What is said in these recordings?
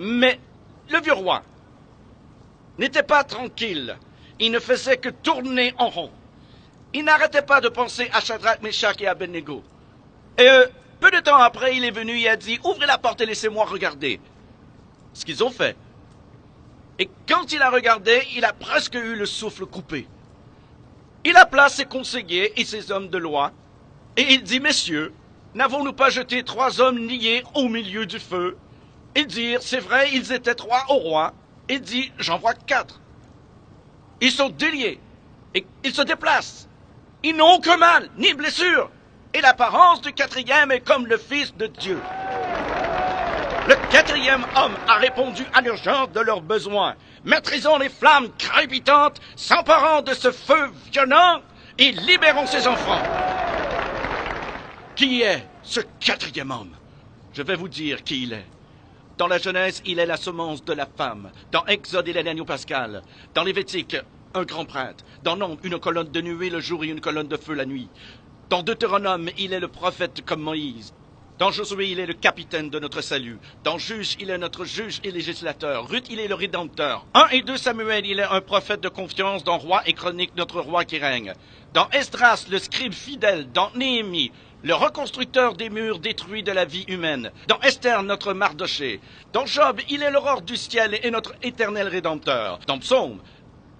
Mais le vieux roi n'était pas tranquille. Il ne faisait que tourner en rond. Il n'arrêtait pas de penser à Shadrach, Meshach et Abednego. Et peu de temps après, il est venu et a dit « Ouvrez la porte et laissez-moi regarder. » Ce qu'ils ont fait. Et quand il a regardé, il a presque eu le souffle coupé. Il appela ses conseillers et ses hommes de loi, et il dit « Messieurs, n'avons-nous pas jeté 3 hommes liés au milieu du feu ?» Ils dirent « C'est vrai, ils étaient 3 au roi. » Il dit « J'en vois 4. » Ils sont déliés, et ils se déplacent. Ils n'ont aucun mal, ni blessure. Et l'apparence du 4e est comme le Fils de Dieu. Le 4e homme a répondu à l'urgence de leurs besoins. Maîtrisons les flammes crépitantes, s'emparant de ce feu violent et libérons ses enfants. Qui est ce 4e homme? Je vais vous dire qui il est. Dans la Genèse, il est la semence de la femme. Dans Exode, il est l'agneau pascal. Dans Lévitique, un grand prêtre. Dans Nombre, une colonne de nuée le jour et une colonne de feu la nuit. Dans Deutéronome, il est le prophète comme Moïse. Dans Josué, il est le capitaine de notre salut. Dans Juge, il est notre juge et législateur. Ruth, il est le rédempteur. 1 et 2 Samuel, il est un prophète de confiance. Dans Roi et Chronique, notre roi qui règne. Dans Esdras, le scribe fidèle. Dans Néhémie, le reconstructeur des murs détruits de la vie humaine. Dans Esther, notre Mardoché. Dans Job, il est l'aurore du ciel et notre éternel rédempteur. Dans Psaume,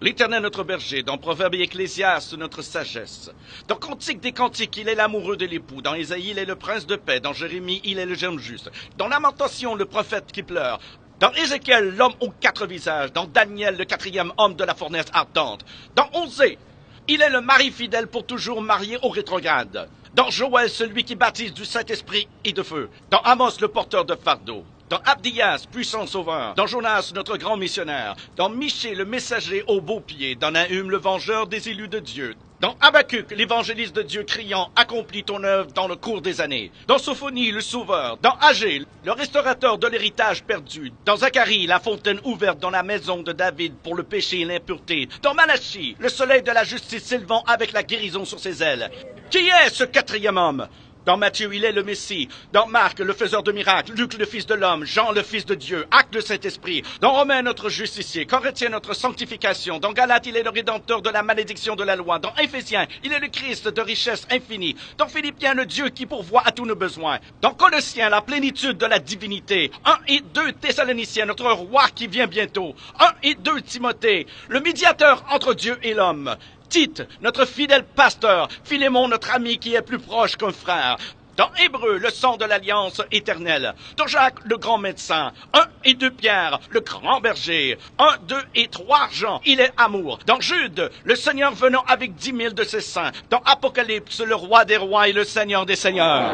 l'Éternel notre berger. Dans Proverbe et Ecclésiaste, notre sagesse. Dans Cantique des Cantiques, il est l'amoureux de l'époux. Dans Ésaïe, il est le prince de paix. Dans Jérémie, il est le germe juste. Dans Lamentation, le prophète qui pleure. Dans Ézéchiel, l'homme aux 4 visages. Dans Daniel, le 4e homme de la fournaise ardente. Dans Osée, il est le mari fidèle pour toujours marié au rétrograde. Dans Joël, celui qui baptise du Saint-Esprit et de feu. Dans Amos, le porteur de fardeau. Dans Abdias, puissant sauveur. Dans Jonas, notre grand missionnaire. Dans Michée, le messager aux beaux pieds. Dans Nahum, le vengeur des élus de Dieu. Dans Habacuc, l'évangéliste de Dieu criant « Accomplis ton œuvre dans le cours des années ». Dans Sophonie, le sauveur. Dans Agé, le restaurateur de l'héritage perdu. Dans Zacharie, la fontaine ouverte dans la maison de David pour le péché et l'impureté. Dans Malachie, le soleil de la justice s'élevant avec la guérison sur ses ailes. Qui est ce 4e homme? Dans Matthieu, il est le Messie. Dans Marc, le faiseur de miracles. Luc, le Fils de l'homme. Jean, le Fils de Dieu. Acte, le Saint-Esprit. Dans Romains, notre justicier. Corinthiens, notre sanctification. Dans Galates, il est le rédempteur de la malédiction de la loi. Dans Éphésiens, il est le Christ de richesse infinie. Dans Philippiens, le Dieu qui pourvoit à tous nos besoins. Dans Colossiens, la plénitude de la divinité. 1 et 2 Thessaloniciens, notre roi qui vient bientôt. 1 et 2 Timothée, le médiateur entre Dieu et l'homme. Tite, notre fidèle pasteur, Philémon, notre ami qui est plus proche qu'un frère. Dans Hébreu, le sang de l'alliance éternelle. Dans Jacques, le grand médecin. 1 et 2 Pierre, le grand berger. 1, 2 et 3 Jean, il est amour. Dans Jude, le Seigneur venant avec 10 000 de ses saints. Dans Apocalypse, le roi des rois et le Seigneur des seigneurs.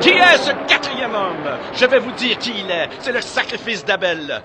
Qui est ce 4e homme? Je vais vous dire qui il est. C'est le sacrifice d'Abel.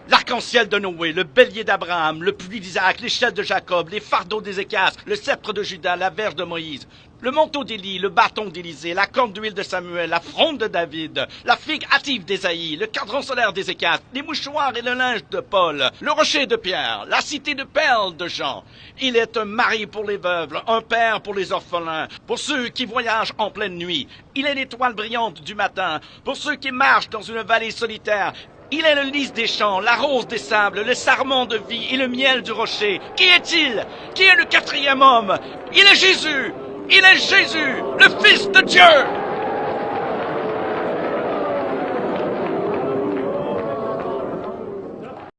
L'arc-en-ciel de Noé, le bélier d'Abraham, le puits d'Isaac, l'échelle de Jacob, les fardeaux d'Ézéchias, le sceptre de Juda, la verge de Moïse, le manteau d'Élie, le bâton d'Élisée, la corne d'huile de Samuel, la fronde de David, la figue hâtive d'Ésaïe, le cadran solaire d'Ézéchias, les mouchoirs et le linge de Paul, le rocher de Pierre, la cité de perles de Jean. Il est un mari pour les veuves, un père pour les orphelins, pour ceux qui voyagent en pleine nuit. Il est l'étoile brillante du matin, pour ceux qui marchent dans une vallée solitaire. Il est le lys des champs, la rose des sables, le sarment de vie et le miel du rocher. Qui est-il? Qui est le 4e homme? Il est Jésus! Il est Jésus, le Fils de Dieu!